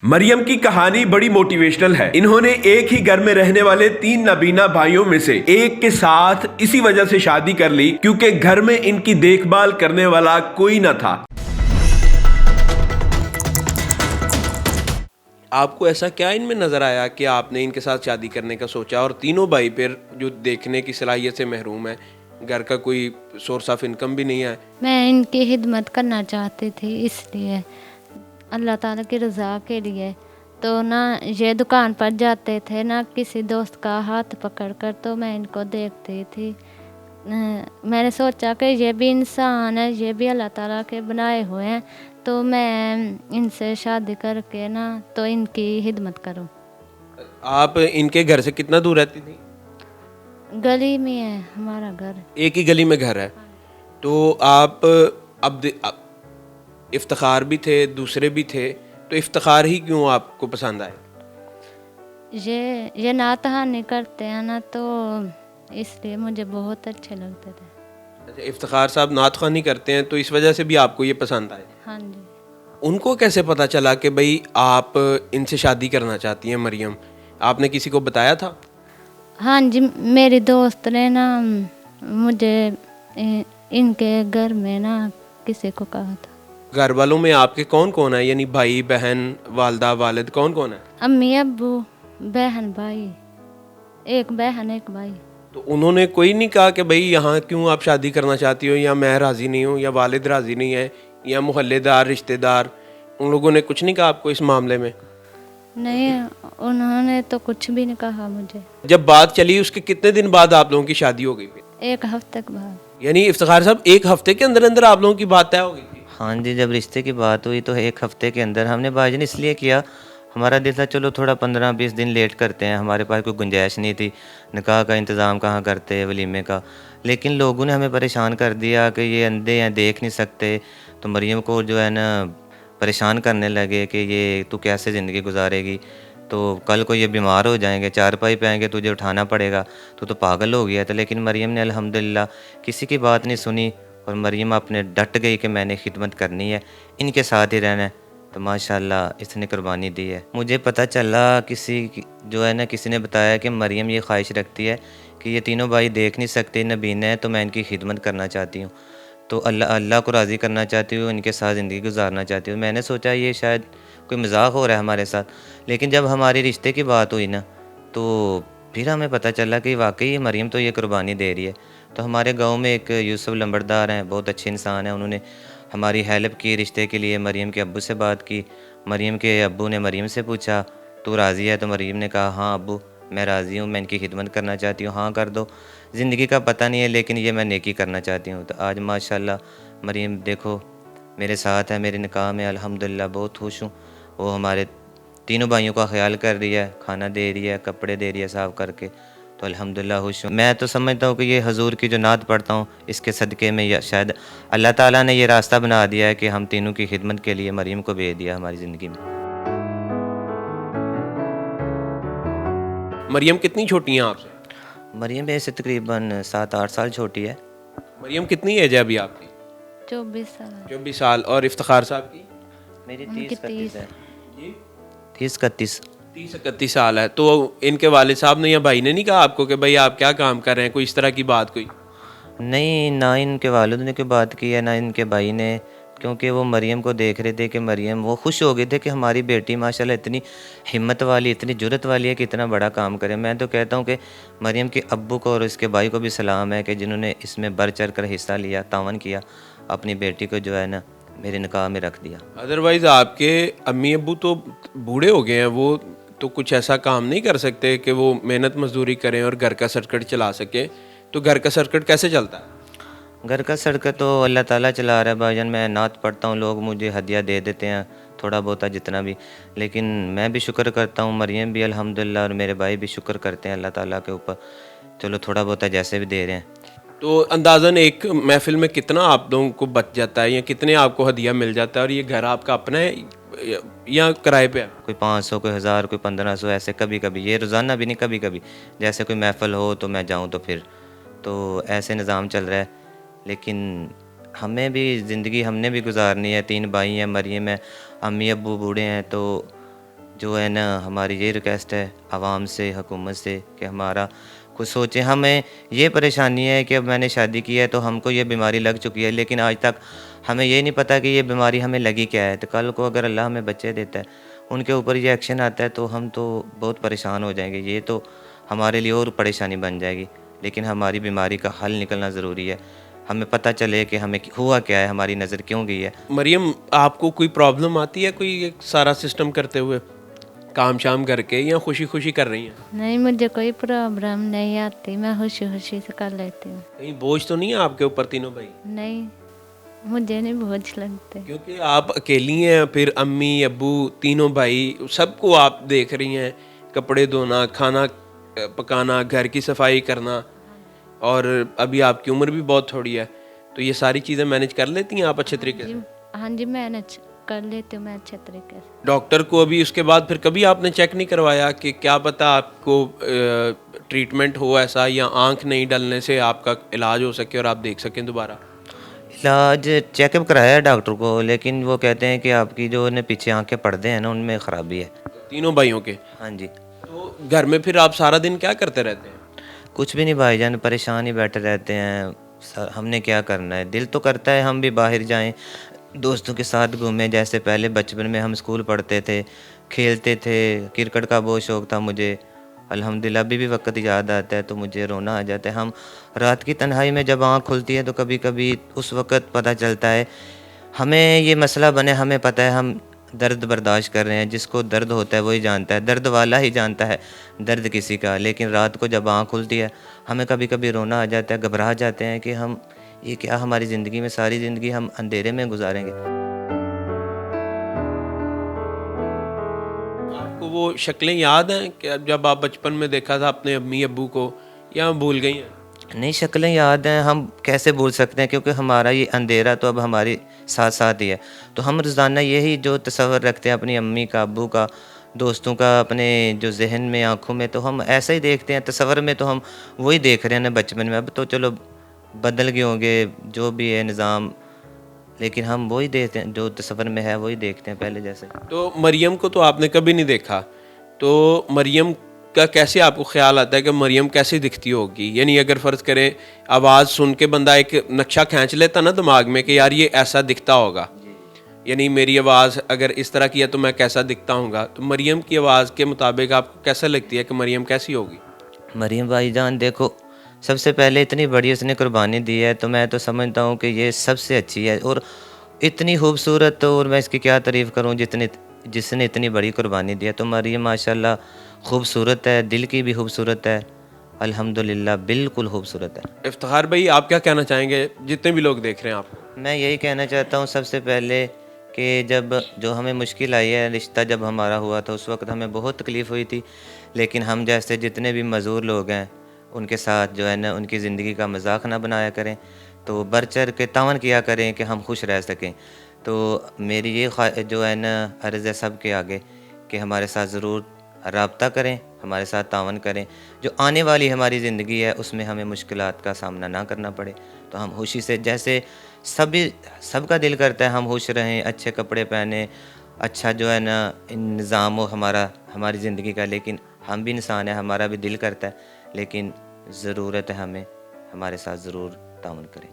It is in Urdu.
مریم کی کہانی بڑی موٹیویشنل ہے۔ انہوں نے ایک ہی گھر میں رہنے والے 3 نابینا بھائیوں میں سے ایک کے ساتھ اسی وجہ سے شادی کر لی کیونکہ گھر میں ان کی دیکھ بھال کرنے والا کوئی نہ تھا۔ آپ کو ایسا کیا ان میں نظر آیا کہ آپ نے ان کے ساتھ شادی کرنے کا سوچا؟ اور تینوں بھائی پھر جو دیکھنے کی صلاحیت سے محروم ہے، گھر کا کوئی سورس آف انکم بھی نہیں ہے۔ میں ان کی خدمت کرنا چاہتی تھی، اس لیے اللہ تعالیٰ کی رضا کے لیے تو نہ یہ دکان پر جاتے تھے نہ کسی دوست کا ہاتھ پکڑ کر، تو میں ان کو دیکھتی تھی۔ میں نے سوچا کہ یہ بھی انسان ہے، یہ بھی اللہ تعالیٰ کے بنائے ہوئے ہیں، تو میں ان سے شادی کر کے نا تو ان کی خدمت کروں۔ آپ ان کے گھر سے کتنا دور رہتی تھی؟ گلی میں ہے ہمارا گھر۔ ایک ہی گلی میں گھر ہے۔ تو آپ اب افتخار بھی تھے، دوسرے بھی تھے، تو افتخار ہی کیوں آپ کو پسند آئے؟ یہ نعت خوانی کرتے ہیں نا، تو اس لیے مجھے بہت اچھے لگتے تھے۔ اچھا، افتخار صاحب نعت خوانی کرتے ہیں تو اس وجہ سے بھی آپ کو یہ پسند آئے؟ ہاں جی۔ ان کو کیسے پتا چلا کہ بھئی آپ ان سے شادی کرنا چاہتی ہیں مریم؟ آپ نے کسی کو بتایا تھا؟ ہاں جی، میری دوست نے نا مجھے ان کے گھر میں نا کسی کو کہا تھا۔ گھر والوں میں آپ کے کون کون ہیں؟ یعنی بھائی بہن، والدہ والد، کون کون ہیں؟ امی ابو، بہن بھائی، ایک بہن ایک بھائی۔ تو انہوں نے کوئی نہیں کہا کہ بھئی یہاں کیوں آپ شادی کرنا چاہتی ہو، یا میں راضی نہیں ہوں، یا والد راضی نہیں ہے، یا محلے دار، رشتہ دار، ان لوگوں نے کچھ نہیں کہا آپ کو اس معاملے میں؟ نہیں، انہوں نے تو کچھ بھی نہیں کہا مجھے۔ جب بات چلی اس کے کتنے دن بعد آپ لوگوں کی شادی ہو گئی پھر؟ 1 ہفتے کے بعد۔ یعنی افتخار صاحب 1 ہفتے کے اندر اندر آپ لوگوں کی بات طے ہو گئی تھی؟ ہاں جی، جب رشتے کی بات ہوئی تو 1 ہفتے کے اندر ہم نے بھائی جان اس لیے کیا، ہمارا دل تھا چلو تھوڑا 15-20 دن لیٹ کرتے ہیں، ہمارے پاس کوئی گنجائش نہیں تھی، نکاح کا انتظام کہاں کرتے، ولیمے کا۔ لیکن لوگوں نے ہمیں پریشان کر دیا کہ یہ اندھے ہیں، دیکھ نہیں سکتے، تو مریم کو جو ہے نا پریشان کرنے لگے کہ یہ تو کیسے زندگی گزارے گی، تو کل کو یہ بیمار ہو جائیں گے، چارپائی پہ آئیں گے، تجھے اٹھانا پڑے گا، تو پاگل ہو گیا تھا۔ لیکن مریم نے الحمدللہ کسی کی بات نہیں سنی، اور مریم اپنے ڈٹ گئی کہ میں نے خدمت کرنی ہے، ان کے ساتھ ہی رہنا ہے، تو ماشاءاللہ اس نے قربانی دی ہے۔ مجھے پتہ چلا کسی نے بتایا کہ مریم یہ خواہش رکھتی ہے کہ یہ تینوں بھائی دیکھ نہیں سکتے، نابینا ہیں، تو میں ان کی خدمت کرنا چاہتی ہوں، تو اللہ کو راضی کرنا چاہتی ہوں، ان کے ساتھ زندگی گزارنا چاہتی ہوں۔ میں نے سوچا یہ شاید کوئی مذاق ہو رہا ہے ہمارے ساتھ، لیکن جب ہماری رشتے کی بات ہوئی نا تو پھر ہمیں پتہ چلا کہ واقعی مریم تو یہ قربانی دے رہی ہے۔ تو ہمارے گاؤں میں ایک یوسف لمبردار ہیں، بہت اچھے انسان ہیں، انہوں نے ہماری ہیلپ کی رشتے کے لیے، مریم کے ابو سے بات کی، مریم کے ابو نے مریم سے پوچھا تو راضی ہے؟ تو مریم نے کہا ہاں ابو میں راضی ہوں، میں ان کی خدمت کرنا چاہتی ہوں، ہاں کر دو، زندگی کا پتہ نہیں ہے لیکن یہ میں نیکی کرنا چاہتی ہوں۔ تو آج ماشاءاللہ مریم دیکھو میرے ساتھ ہے، میرے نکاح میں الحمدللہ بہت خوش ہوں، وہ ہمارے تینوں بھائیوں کا خیال کر رہی ہے، کھانا دے رہی ہے، کپڑے دے رہی ہے صاف کر کے، تو الحمدللہ خوش ہوں۔ میں تو سمجھتا ہوں کہ یہ حضور کی جو نعت پڑھتا ہوں اس کے صدقے میں شاید اللہ تعالیٰ نے یہ راستہ بنا دیا ہے کہ ہم تینوں کی خدمت کے لیے مریم کو بھیج دیا ہماری زندگی میں۔ مریم کتنی چھوٹی ہیں آپ سے؟ مریم میرے سے تقریباً 7-8 سال چھوٹی ہے۔ مریم کتنی ایج ہے ابھی آپ کی؟ 24 سال۔ 24 سال۔ اور افتخار صاحب کی؟ میری ان کی 30-31 ہے۔ جی 30-31۔ 30-31 سال ہے۔ تو ان کے والد صاحب نے یا بھائی نے نہیں کہا آپ کو کہ بھائی آپ کیا کام کر رہے ہیں، کوئی اس طرح کی بات کوئی؟ نہیں، نہ ان کے والد نے کوئی بات کی ہے، نہ ان کے بھائی نے، کیونکہ وہ مریم کو دیکھ رہے تھے کہ مریم، وہ خوش ہو گئے تھے کہ ہماری بیٹی ماشاءاللہ اتنی ہمت والی، اتنی جرت والی ہے کہ اتنا بڑا کام کرے۔ میں تو کہتا ہوں کہ مریم کے ابو کو اور اس کے بھائی کو بھی سلام ہے کہ جنہوں نے اس میں بڑھ چڑھ کر حصہ لیا، تعاون کیا، اپنی بیٹی کو جو ہے نا میرے نکاح میں رکھ دیا۔ ادروائز آپ کے امی ابو تو بوڑھے ہو گئے ہیں، وہ تو کچھ ایسا کام نہیں کر سکتے کہ وہ محنت مزدوری کریں اور گھر کا سرکٹ چلا سکیں، تو گھر کا سرکٹ کیسے چلتا ہے؟ گھر کا سرکت تو اللہ تعالیٰ چلا رہا ہے بھائی جان، میں نعت پڑھتا ہوں، لوگ مجھے ہدیہ دے دیتے ہیں تھوڑا بہت جتنا بھی، لیکن میں بھی شکر کرتا ہوں، مریم بھی الحمدللہ، اور میرے بھائی بھی شکر کرتے ہیں اللہ تعالیٰ کے اوپر، چلو تھوڑا بہت جیسے بھی دے رہے ہیں۔ تو اندازاً ایک محفل میں کتنا آپ لوگوں کو بچ جاتا ہے، یا کتنے آپ کو ہدیہ مل جاتا ہے؟ اور یہ گھر آپ کا اپنا ہے یا کرائے پہ ہے؟ کوئی 500، کوئی 1000، کوئی 1500، ایسے کبھی کبھی، یہ روزانہ بھی نہیں، کبھی کبھی جیسے کوئی محفل ہو تو میں جاؤں تو پھر تو ایسے نظام چل رہا ہے۔ لیکن ہمیں بھی زندگی ہم نے بھی گزارنی ہے، 3 بھائی ہیں، مریم ہے، امی ابو بوڑھے ہیں، تو جو ہے نا ہماری یہ ریکویسٹ ہے عوام سے, حکومت سے کہ ہمارا کچھ سوچیں. ہمیں یہ پریشانی ہے کہ اب میں نے شادی کی ہے تو ہم کو یہ بیماری لگ چکی ہے, لیکن آج تک ہمیں یہ نہیں پتہ کہ یہ بیماری ہمیں لگی کیا ہے. تو کل کو اگر اللہ ہمیں بچے دیتا ہے, ان کے اوپر یہ ایکشن آتا ہے, تو ہم تو بہت پریشان ہو جائیں گے. یہ تو ہمارے لیے اور پریشانی بن جائے گی. لیکن ہماری بیماری کا حل نکلنا ضروری ہے. ہمیں پتہ چلے کہ ہمیں ہوا کیا ہے, ہماری نظر کیوں گئی ہے. مریم, آپ کو کوئی پرابلم آتی ہے کوئی ایک سارا سسٹم کرتے ہوئے, کام شام کر کے, یا خوشی خوشی کر رہی ہیں؟ نہیں, مجھے کوئی پرابلم نہیں آتی, میں خوشی خوشی سے کر لیتی ہوں. کہیں بوجھ تو نہیں ہے آپ کے اوپر تینوں بھائی؟ نہیں, مجھے نہیں بوجھ لگتے. کیونکہ آپ اکیلی ہیں, پھر امی ابو تینوں بھائی سب کو آپ دیکھ رہی ہیں, کپڑے دھونا, کھانا پکانا, گھر کی صفائی کرنا, اور ابھی آپ کی عمر بھی بہت تھوڑی ہے, تو یہ ساری چیزیں مینیج کر لیتی ہیں آپ اچھے طریقے سے؟ ہاں جی, مینج کر لیتی ہوں میں اچھے طریقے سے. ڈاکٹر کو ابھی اس کے بعد پھر کبھی آپ نے چیک نہیں کروایا کہ کیا پتہ آپ کو ٹریٹمنٹ ہو ایسا, یا آنکھ نہیں ڈلنے سے آپ کا علاج ہو سکے اور آپ دیکھ سکیں دوبارہ؟ علاج چیک اپ کرایا ہے ڈاکٹر کو, لیکن وہ کہتے ہیں کہ آپ کی جو پیچھے آنکھ کے پردے ہیں نا, ان میں خرابی ہے. تینوں بھائیوں کے؟ ہاں جی. تو گھر میں پھر آپ سارا دن کیا کرتے رہتے ہیں؟ کچھ بھی نہیں بھائی جان, پریشان ہی بیٹھے رہتے ہیں. ہم نے کیا کرنا ہے, دل تو کرتا ہے ہم بھی باہر جائیں, دوستوں کے ساتھ گھومیں. جیسے پہلے بچپن میں ہم اسکول پڑھتے تھے, کھیلتے تھے, کرکٹ کا بہت شوق تھا مجھے. الحمدللہ ابھی بھی وقت یاد آتا ہے تو مجھے رونا آ جاتا ہے. ہم رات کی تنہائی میں جب آنکھ کھلتی ہے تو کبھی کبھی اس وقت پتہ چلتا ہے ہمیں یہ مسئلہ بنے, ہمیں پتہ ہے ہم درد برداشت کر رہے ہیں. جس کو درد ہوتا ہے وہی جانتا ہے, درد والا ہی جانتا ہے درد کسی کا. لیکن رات کو جب آنکھ کھلتی ہے ہمیں کبھی کبھی رونا آ جاتا ہے, گھبرا جاتے ہیں کہ ہم یہ کیا, ہماری زندگی میں ساری زندگی ہم اندھیرے میں گزاریں گے. آپ کو وہ شکلیں یاد ہیں کہ جب آپ بچپن میں دیکھا تھا اپنے امی ابو کو, یا بھول گئی ہیں؟ نہیں, شکلیں یاد ہیں, ہم کیسے بھول سکتے ہیں, کیونکہ ہمارا یہ اندھیرا تو اب ہماری ساتھ ساتھ ہی ہے. تو ہم روزانہ یہی جو تصور رکھتے ہیں اپنی امی کا, ابو کا, دوستوں کا اپنے جو ذہن میں, آنکھوں میں, تو ہم ایسا ہی دیکھتے ہیں. تصور میں تو ہم وہی دیکھ رہے ہیں نا بچپن میں. اب تو چلو بدل گئے ہوں گے جو بھی ہے نظام, لیکن ہم وہی دیکھتے ہیں, جو تصور میں ہے وہی دیکھتے ہیں پہلے جیسے. تو مریم کو تو آپ نے کبھی نہیں دیکھا, تو مریم کا کیسے آپ کو خیال آتا ہے کہ مریم کیسے دکھتی ہوگی؟ یعنی اگر فرض کریں آواز سن کے بندہ ایک نقشہ کھینچ لیتا نا دماغ میں کہ یار یہ ایسا دکھتا ہوگا, یعنی میری آواز اگر اس طرح کی ہے تو میں کیسا دکھتا ہوں گا, تو مریم کی آواز کے مطابق آپ کو کیسا لگتی ہے کہ مریم کیسی ہوگی؟ مریم بھائی جان دیکھو, سب سے پہلے اتنی بڑی اس نے قربانی دی ہے, تو میں تو سمجھتا ہوں کہ یہ سب سے اچھی ہے, اور اتنی خوبصورت, اور میں اس کی کیا تعریف کروں جس نے اتنی بڑی قربانی دی ہے. تو مریم ماشاءاللہ خوبصورت ہے, دل کی بھی خوبصورت ہے, الحمدللہ بالکل خوبصورت ہے. افتخار بھائی, آپ کیا کہنا چاہیں گے جتنے بھی لوگ دیکھ رہے ہیں آپ کو؟ میں یہی کہنا چاہتا ہوں سب سے پہلے کہ جب جو ہمیں مشکل آئی ہے, رشتہ جب ہمارا ہوا تھا اس وقت ہمیں بہت تکلیف ہوئی تھی, لیکن ہم جیسے جتنے بھی معذور لوگ ہیں ان کے ساتھ جو ہے نا ان کی زندگی کا مذاق نہ بنایا کریں, تو بڑھ چڑھ کے تعاون کیا کریں کہ ہم خوش رہ سکیں. تو میری یہ جو ہے نا عرض ہے سب کے آگے کہ ہمارے ساتھ ضرور رابطہ کریں, ہمارے ساتھ تعاون کریں. جو آنے والی ہماری زندگی ہے اس میں ہمیں مشکلات کا سامنا نہ کرنا پڑے, تو ہم خوشی سے, جیسے سب کا دل کرتا ہے ہم خوش رہیں, اچھے کپڑے پہنیں, اچھا جو ہے نا نظام ہو ہماری زندگی کا. لیکن ہم بھی انسان ہیں, ہمارا بھی دل کرتا ہے, لیکن ضرورت ہے ہمیں ہمارے ساتھ ضرور تعاون کریں.